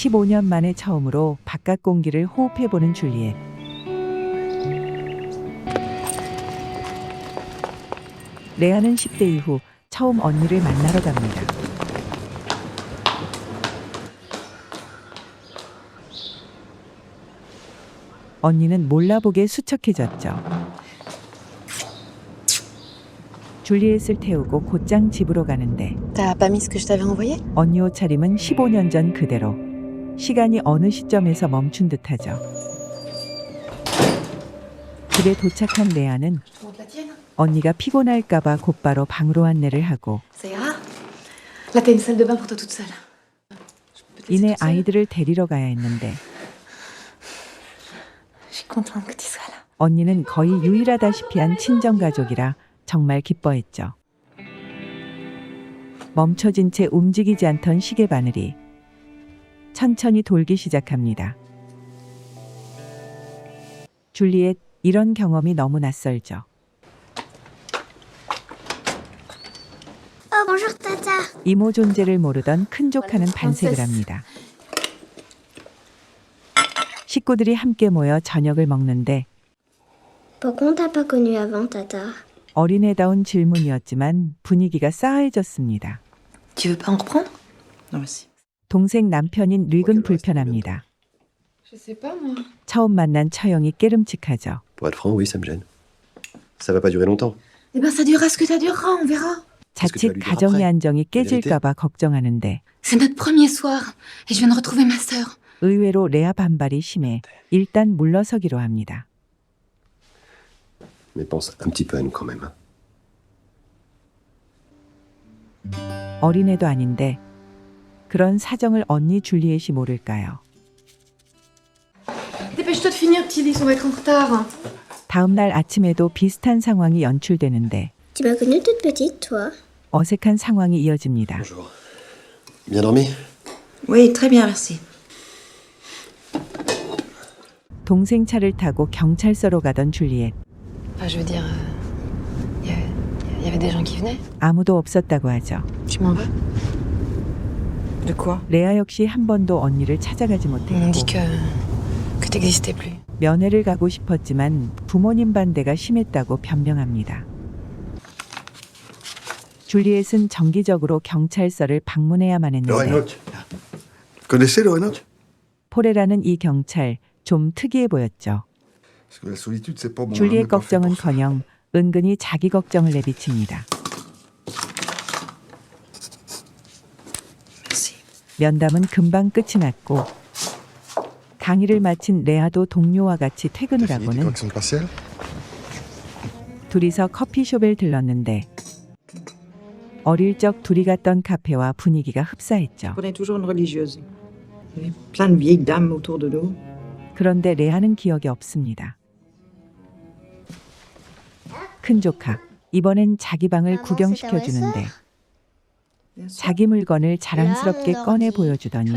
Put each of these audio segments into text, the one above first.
15년 만에 처음으로 바깥 공기를 호흡해보는 줄리엣. 레아는 10대 이후 처음 언니를 만나러 갑니다. 언니는 몰라보게 수척해졌죠. 줄리엣을 태우고 곧장 집으로 가는데 T'as pas mis ce que je t'avais envoyé? 언니 옷차림은 15년 전 그대로. 시간이 어느 시점에서 멈춘 듯하죠. 집에 도착한 레아는 Je te montre la tienne. 언니가 피곤할까봐 곧바로 방으로 안내를 하고 Ça ira? Là, t'as une salle de bain pour toi toute seule. Peut-être 이내 toute seule. 아이들을 데리러 가야 했는데 Je suis contente que tu sois là. 언니는 거의 유일하다시피 한 친정가족이라 정말 기뻐했죠. 멈춰진 채 움직이지 않던 시계 바늘이 천천히 돌기 시작합니다. 줄리엣, 이런 경험이 너무 낯설죠. Oh, bonjour Tata. 이모 존재를 모르던 큰 조카는 반색을 합니다. 식구들이 함께 모여 저녁을 먹는데 Pourquoi on t'a pas connu avant, Tata? 어린애다운 질문이었지만 분위기가 싸해졌습니다. Tu veux pas en reprendre? Non, merci. 동생 남편인 릭은 불편합니다. Je sais pas, moi. 처음 만난 처형이 깨름칙하죠. Pour être franc, oui, ça me gêne. Ça va pas durer longtemps. Eh ben, ça durera ce que ça durera, on verra. 자칫 가정의 안정이 깨질까봐 걱정하는데 C'est notre premier soir, et je viens de retrouver ma sœur. 의외로 레아 반발이 심해 일단 물러서기로 합니다. Mais pense un petit peu à nous quand même. 어린애도 아닌데 그런 사정을 언니 줄리엣이 모를까요? Dépêche-toi de finir, Tidis, on va être en retard. 다음 날 아침에도 비슷한 상황이 연출되는데 Tu m'as connue toute petite, toi. 어색한 상황이 이어집니다. Bonjour. Bien dormi? Oui, très bien, merci. 동생 차를 타고 경찰서로 가던 줄리엣. Enfin, je veux dire, y avait des gens qui venaient. 아무도 없었다고 하죠. Tu m'en veux? De quoi? 레아 역시 한 번도 언니를 찾아가지 Ils m'ont 못했고 dit que t'existais plus. 면회를 가고 싶었지만 부모님 반대가 심했다고 변명합니다. 줄리엣은 정기적으로 경찰서를 방문해야만 했는데 Lorenotte. Vous connaissez Lorenotte? 포레라는 이 경찰 좀 특이해 보였죠. Parce que la solitude, c'est pas bon. 줄리엣 걱정은커녕 은근히 자기 걱정을 내비칩니다. Merci. 면담은 금방 끝이 났고 강의를 마친 레아도 동료와 같이 퇴근을 하고는 partielle? 둘이서 커피숍에 들렀는데 어릴 적 둘이 갔던 카페와 분위기가 흡사했죠. On est toujours une religieuse. Il y avait plein de vieilles dames autour de nous. 그런데 레아는 기억이 없습니다. 큰 조카, 이번엔 자기 방을 구경시켜 주는데 자기 물건을 자랑스럽게 꺼내 보여주더니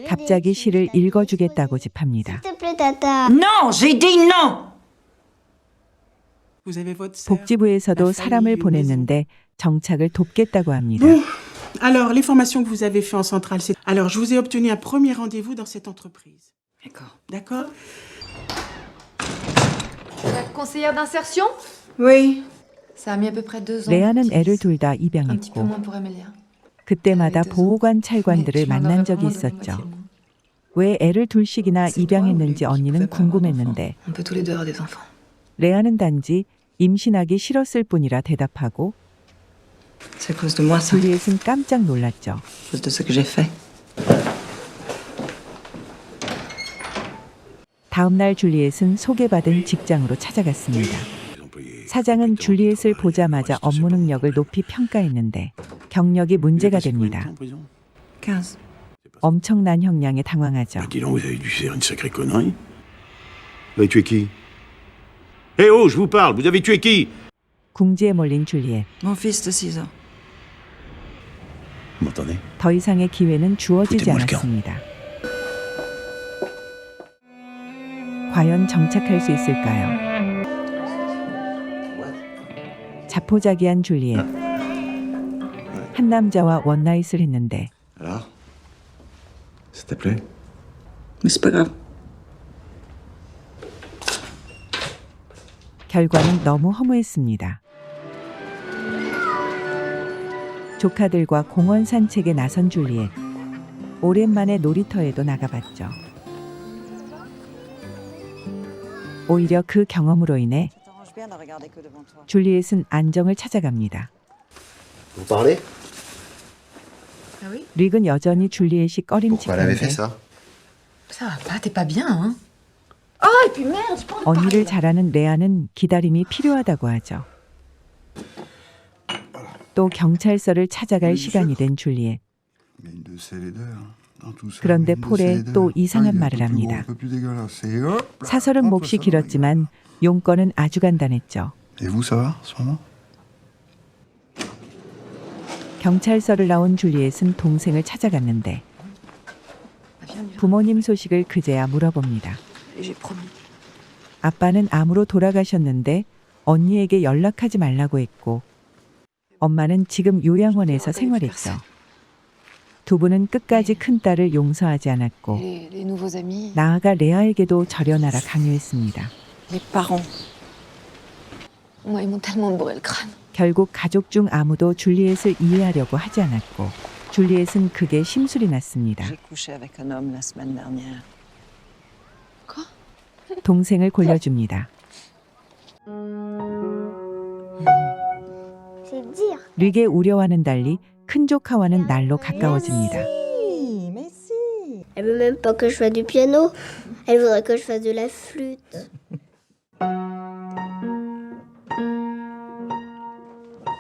갑자기 시를 읽어주겠다고 짚합니다. S'il te plaît, Tata. Non, j'ai dit non. 복지부에서도 사람을 보냈는데 정착을 돕겠다고 합니다. Bon, alors les formations que vous avez fait en centrale, c'est... Alors, je vous ai obtenu un premier rendez-vous dans cette entreprise. D'accord. D'accord? La conseillère d'insertion? Oui. Ça a mis à peu près 2 ans. 레아는 애를 둘 다 Un petit peu 입양했고 moins pour Amélia. 그때마다 보호관 찰관들을 만난 적이 있었죠. 왜 애를 둘씩이나 입양했는지 언니는 궁금했는데 On peut tous les deux avoir des enfants. 레아는 단지 임신하기 싫었을 뿐이라 대답하고 C'est à cause de moi, ça. 줄리엣은 깜짝 놀랐죠. À cause de ce que j'ai fait. 다음 날 줄리엣은 소개받은 직장으로 찾아갔습니다. 사장은 줄리엣을 보자마자 업무 능력을 높이 평가했는데 경력이 문제가 됩니다. 15. 엄청난 형량에 당황하죠. Dis donc, vous avez dû faire une sacrée connerie. Vous avez tué qui? Eh oh, je vous parle, vous avez tué qui? 궁지에 몰린 줄리엣. Mon fils de 6 ans. Vous m'entendez? 더 이상의 기회는 주어지지 Foutez-moi le camp. 않았습니다. 과연 정착할 수 있을까요? 자포자기한 줄리엣. 한 남자와 원나잇을 했는데 Alors? Ça te plaît? Mais c'est pas grave. 결과는 너무 허무했습니다. 조카들과 공원 산책에 나선 줄리엣. 오랜만에 놀이터에도 나가봤죠. 오히려 그 경험으로 인해 줄리엣은 안정을 찾아갑니다. Vous parlez? Ah oui? 릭은 여전히 줄리엣이 Pourquoi elle avait fait 꺼림칙한데 ça? Ça va pas, t'es pas bien, hein? Ah, et puis merde, j'ai pas envie de parler, 언니를 là. 잘하는 레아는 기다림이 필요하다고 하죠. 또 경찰서를 찾아갈 시간이 된 줄리엣. 그런데 폴에 또 이상한 말을 합니다. 사설은 몹시 길었지만 용건은 아주 간단했죠. 경찰서를 나온 줄리엣은 동생을 찾아갔는데 부모님 소식을 그제야 물어봅니다. J'ai promis. 아빠는 암으로 돌아가셨는데 언니에게 연락하지 말라고 했고 엄마는 지금 요양원에서 생활했죠. 두 분은 끝까지 큰딸을 용서하지 않았고 Les nouveaux amis, 나아가 레아에게도 절연하라 강요했습니다. les parents. Moi, ils m'ont tellement bourré le crâne. 결국 가족 중 아무도 줄리엣을 이해하려고 하지 않았고 줄리엣은 그게 심술이 났습니다. J'ai couché avec un homme la semaine dernière. 동생을 골려줍니다. C'est dire. 릭의 우려와는 달리 큰 조카와는 날로 가까워집니다. Elle veut même pas que je fasse du piano. Elle voudrait que je fasse de la flûte.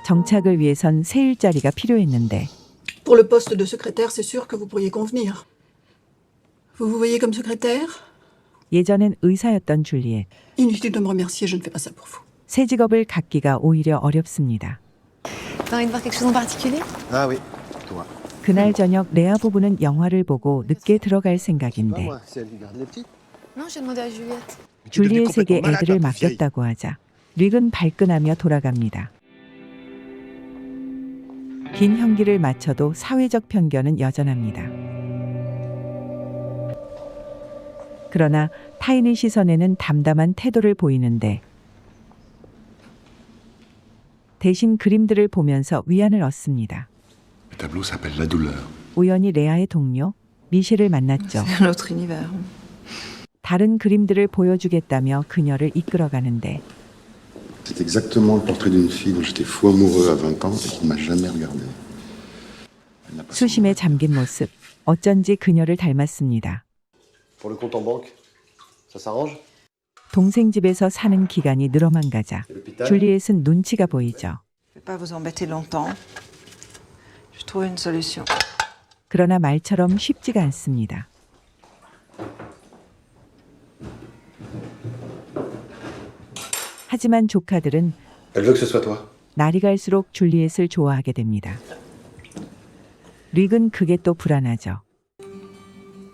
정착을 위해선 새 일자리가 필요했는데 Pour le poste de secrétaire, c'est sûr que vous pourriez convenir. Vous vous voyez comme secrétaire? 예전엔 의사였던 줄리엣. Inutile de me remercier, je ne fais pas ça pour vous. 새 직업을 갖기가 오히려 어렵습니다. T'as envie de voir quelque chose en particulier? Ah oui, toi. 그날 저녁 레아 부부는 영화를 보고 늦게 들어갈 Pas 생각인데 moi, c'est elle qui garde les petits. Non, j'ai demandé à Juliette. 줄리엣에게 애들을 맡겼다고 하자 릭은 발끈하며 돌아갑니다. 긴 형기를 마쳐도 사회적 편견은 여전합니다. 그러나 타인의 시선에는 담담한 태도를 보이는데 대신 그림들을 보면서 위안을 얻습니다. Le tableau s'appelle La douleur. 우연히 레아의 동료 미셸을 만났죠. C'est un autre univers. 다른 그림들을 보여주겠다며 그녀를 이끌어가는데 C'est exactement le portrait d'une fille dont j'étais fou amoureux à 20 ans et qui ne m'a jamais regardé. Elle n'a pas 수심에 잠긴 모습, 어쩐지 그녀를 닮았습니다. Pour le compte en banque, ça s'arrange? 동생 집에서 사는 기간이 늘어만 가자 Et l'hôpital? 줄리엣은 눈치가 보이죠. Je vais pas vous embêter longtemps. Je trouve une solution. 그러나 말처럼 쉽지가 않습니다. 하지만 조카들은 Elle veut que ce soit toi. 날이 갈수록 줄리엣을 좋아하게 됩니다. 릭은 그게 또 불안하죠.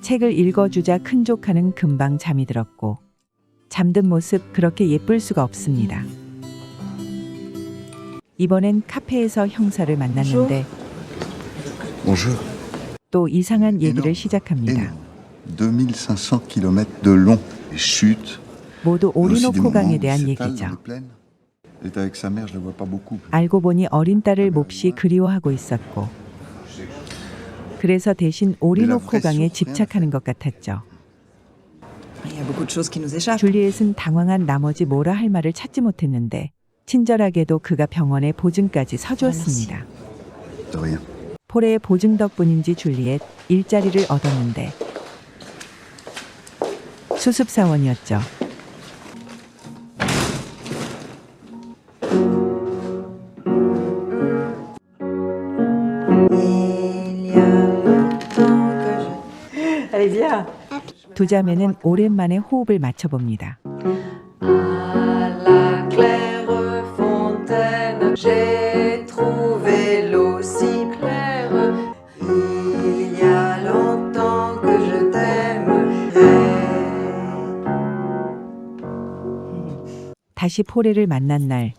책을 읽어주자 큰 조카는 금방 잠이 들었고 잠든 모습 그렇게 예쁠 수가 없습니다. 이번엔 카페에서 형사를 만났는데 Bonjour. 또 이상한 얘기를 시작합니다. 2500 km de long. Les chutes. 모두 mais aussi des 오리노코 moments 강에 où 대한 il s'étale dans 얘기죠. les plaines. Elle est avec sa mère, je la vois pas beaucoup. 알고 보니 어린 딸을 몹시 그리워하고 있었고 그래서 대신 오리노코 강에 집착하는 것 같았죠. Il y a beaucoup de choses qui nous échappent. 줄리엣은 당황한 나머지 뭐라 할 말을 찾지 못했는데 친절하게도 그가 병원에 보증까지 서주었습니다. De rien. 폴의 보증 덕분인지 줄리엣 일자리를 얻었는데 수습사원이었죠. Allez, viens. 두 자매는 오랜만에 호흡을 맞춰봅니다. À la claire fontaine, j'ai trouvé l'eau si claire. Il y a longtemps que je t'aimerais. 다시 포레를 만난 날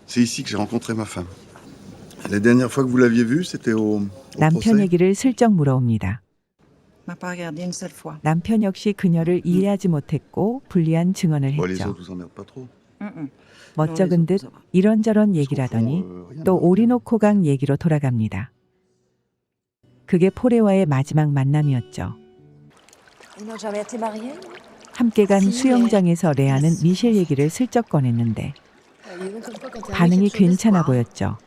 C'est ici que j'ai rencontré ma femme. La dernière fois que vous l'aviez vue, c'était au 남편 procès. 얘기를 슬쩍 물어옵니다. M'a pas regardé une seule fois. 남편 역시 그녀를 이해하지 못했고 불리한 증언을 Bon, les 했죠. autres vous emmerdent pas trop. 멋쩍은 듯 이런저런 얘기를 하더니 또 오리노코강 얘기로 돌아갑니다. 그게 포레와의 마지막 만남이었죠. 함께 간 수영장에서 레아는 미셸 얘기를 슬쩍 꺼냈는데 반응이 괜찮아 보였죠.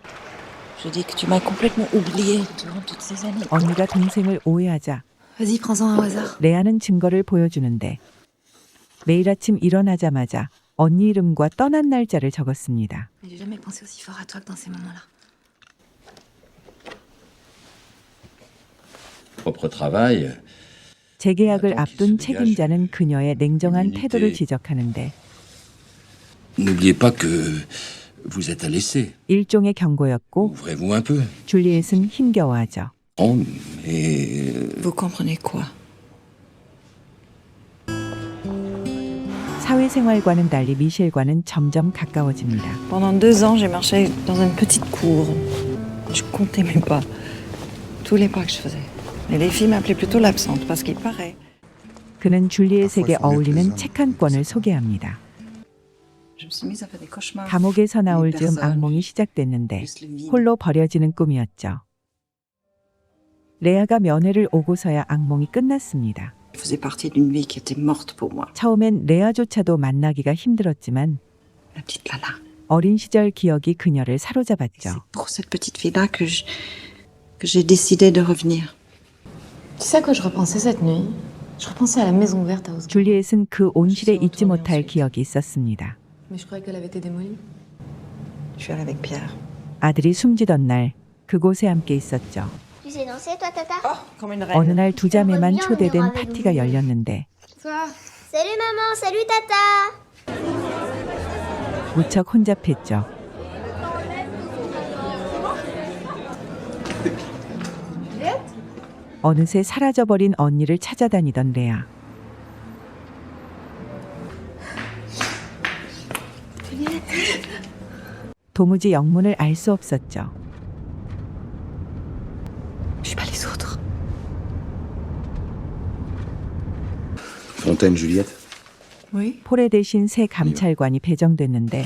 언니가 동생을 오해하자 Vas-y, prends-en un au hasard. 레아는 증거를 보여주는데 매일 아침 일어나자마자 언니 이름과 떠난 날짜를 적었습니다. Mais j'ai jamais pensé aussi fort à toi que dans ces moments-là. Propre travail. 재계약을 앞둔 책임자는 그녀의 냉정한 태도를 지적하는데 N'oubliez pas que vous êtes à l'essai. 일종의 경고였고 Ouvrez-vous un peu. 줄리엣은 힘겨워하죠. Oh, mais... Vous comprenez quoi? 사회생활과는 달리 미셸과는 점점 가까워집니다. Pendant 2 ans, j'ai marché dans une petite cour. Je comptais mes pas. Tous les pas que je faisais. Et les filles m'appelaient plutôt l'absente parce qu'il paraît. 그는 줄리엣에게 어울리는 책 한 권을 소개합니다. Je me suis mise à faire des cauchemars. 감옥에서 나올 즈음 악몽이 시작됐는데 홀로 버려지는 꿈이었죠. 레아가 면회를 오고서야 악몽이 끝났습니다. Il faisait partie d'une vie qui était morte pour moi. 처음엔 레아조차도 만나기가 힘들었지만 La petite Lala. 어린 시절 기억이 그녀를 C'est 사로잡았죠. pour cette petite fille-là que j'ai décidé de revenir. Tu sais à quoi je repensais cette nuit? Je repensais à la maison verte à Osgore. 줄리엣은 그 온실에 잊지 못할 기억이 있었습니다. Mais je croyais qu'elle avait été démolie. Je suis allée avec Pierre. 아들이 숨지던 날 그곳에 함께 있었죠. Tu sais danser, toi, Tata? Comme une 어느 날 두 자매만 초대된 파티가 열렸는데 Salut, maman! Salut, Tata! 무척 혼잡했죠. 어느새 사라져버린 언니를 찾아다니던 레아. 도무지 영문을 알 수 없었죠. Je suis pas les autres. Fontaine, Juliette. Oui. 포레 대신 새 감찰관이 배정됐는데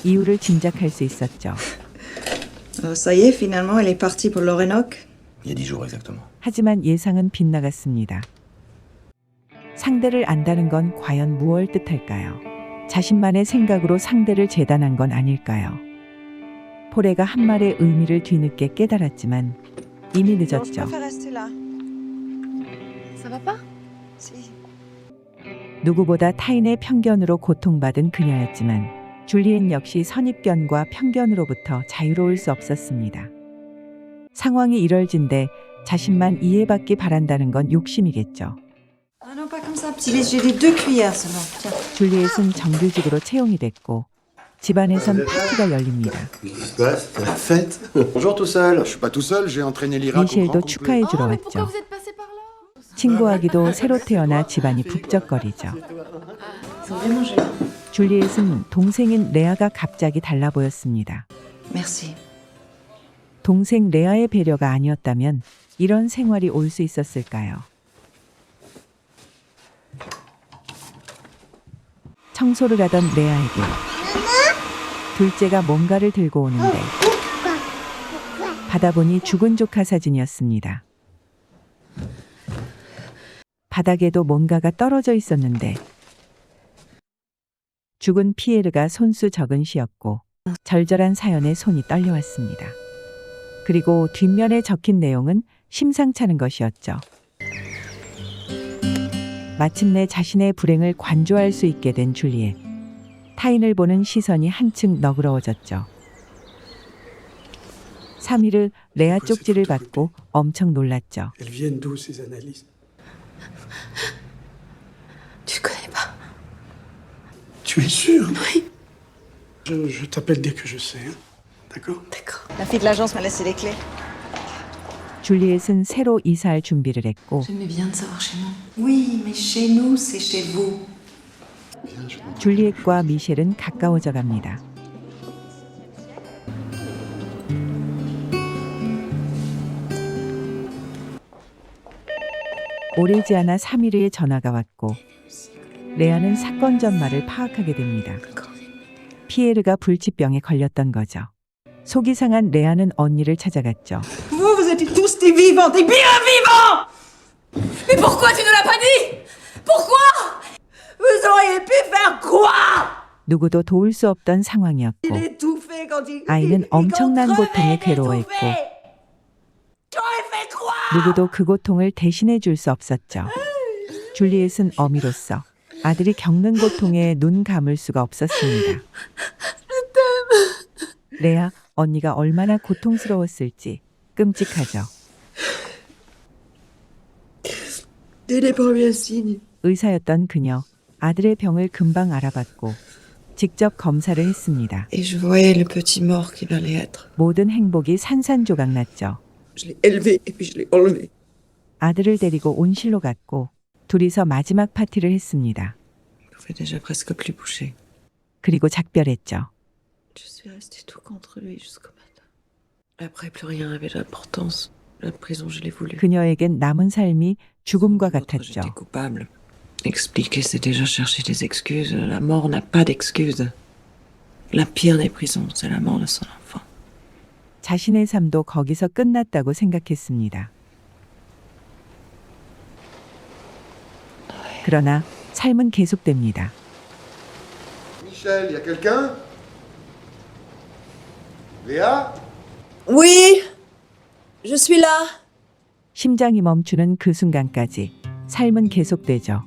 이유를 짐작할 수 있었죠. Ça y est, finalement, elle est partie pour l'Orénoque. Il y a 10 jours exactement. 하지만 예상은 빗나갔습니다. 상대를 안다는 건 과연 무엇을 뜻할까요? 자신만의 생각으로 상대를 재단한 건 아닐까요? 포레가 한 말의 의미를 뒤늦게 깨달았지만 이미 늦었죠. Ça va pas? 누구보다 타인의 편견으로 고통받은 그녀였지만 줄리엣 역시 선입견과 편견으로부터 자유로울 수 없었습니다. 상황이 이럴진데 자신만 이해받기 바란다는 건 욕심이겠죠. Ah non, pas comme ça, petit lait. J'ai les 2 cuillères seulement. Tiens. 줄리엣은 정규직으로 채용이 됐고 집안에선 파티가 열립니다. Qu'est-ce qui se passe? C'est la fête? Bonjour tout seul. Je suis pas tout seul, j'ai entraîné l'Irak au grand 미셸도 complet. 축하해 주러 mais pourquoi 왔죠. vous êtes passé par là? 친구하기도 새로 태어나 집안이 북적거리죠. Ils sont vraiment jolis. 줄리엣은 동생인 레아가 갑자기 달라 보였습니다. Merci. 동생 레아의 배려가 아니었다면 이런 생활이 올 수 있었을까요? 청소를 하던 레아에게 둘째가 뭔가를 들고 오는데 받아보니 죽은 조카 사진이었습니다. 바닥에도 뭔가가 떨어져 있었는데 죽은 피에르가 손수 적은 시였고 절절한 사연에 손이 떨려왔습니다. 그리고 뒷면에 적힌 내용은 심상찮은 것이었죠. 마침내 자신의 불행을 관조할 수 있게 된 줄리엣. 타인을 보는 시선이 한층 너그러워졌죠. 사미르 레아 쪽지를 받고 엄청 놀랐죠. Elles viennent d'où ces analyses? Tu connais pas? Tu es sûr? Oui. Je t'appelle dès que je sais, hein. D'accord? D'accord. La fille de l'agence m'a laissé les clés. 줄리엣은 새로 이사할 준비를 했고 J'aimais bien de savoir chez nous. Oui, mais chez nous, c'est chez vous. 줄리엣과 미셸은 가까워져 갑니다. 오래지 않아 3일의 전화가 왔고 레아는 사건 전말을 파악하게 됩니다. 피에르가 불치병에 걸렸던 거죠. 속이 상한 레아는 언니를 찾아갔죠. Vous êtes tous des vivants, des bien vivants! Mais pourquoi tu ne l'as pas dit? Pourquoi? Vous auriez pu faire quoi? 누구도 도울 수 없던 상황이었고 Il étouffait quand il... 아이는 엄청난 고통에 il 괴로워했고 étouffait. J'aurais fait quoi? 누구도 그 고통을 대신해 줄 수 없었죠. 줄리엣은 어미로서 아들이 겪는 고통에 눈 감을 수가 없었습니다. 레아, 언니가 얼마나 고통스러웠을지 끔찍하죠. Dès les premiers signes. 의사였던 그녀, 아들의 병을 금방 알아봤고 직접 검사를 했습니다. Et je voyais le petit mort qu'il allait être. 모든 행복이 산산조각 났죠. Je l'ai élevé et puis je l'ai enlevé. 아들을 데리고 온실로 갔고 둘이서 마지막 파티를 했습니다. Il pouvait déjà presque plus bouger. 그리고 작별했죠. Je suis restée tout contre lui jusqu'au matin. Après, plus rien n'avait d'importance. La prison, je l'ai voulu. 그녀에겐 남은 삶이 죽음과 L'autre, 같았죠. j'étais coupable. Expliquer, c'est déjà chercher des excuses. La mort n'a pas d'excuses. La pire des prisons, c'est la mort de son enfant. 자신의 삶도 거기서 끝났다고 생각했습니다. 그러나 삶은 계속됩니다. Michel, y a quelqu'un? Léa? Oui, je suis là. 심장이 멈추는 그 순간까지 삶은 계속되죠.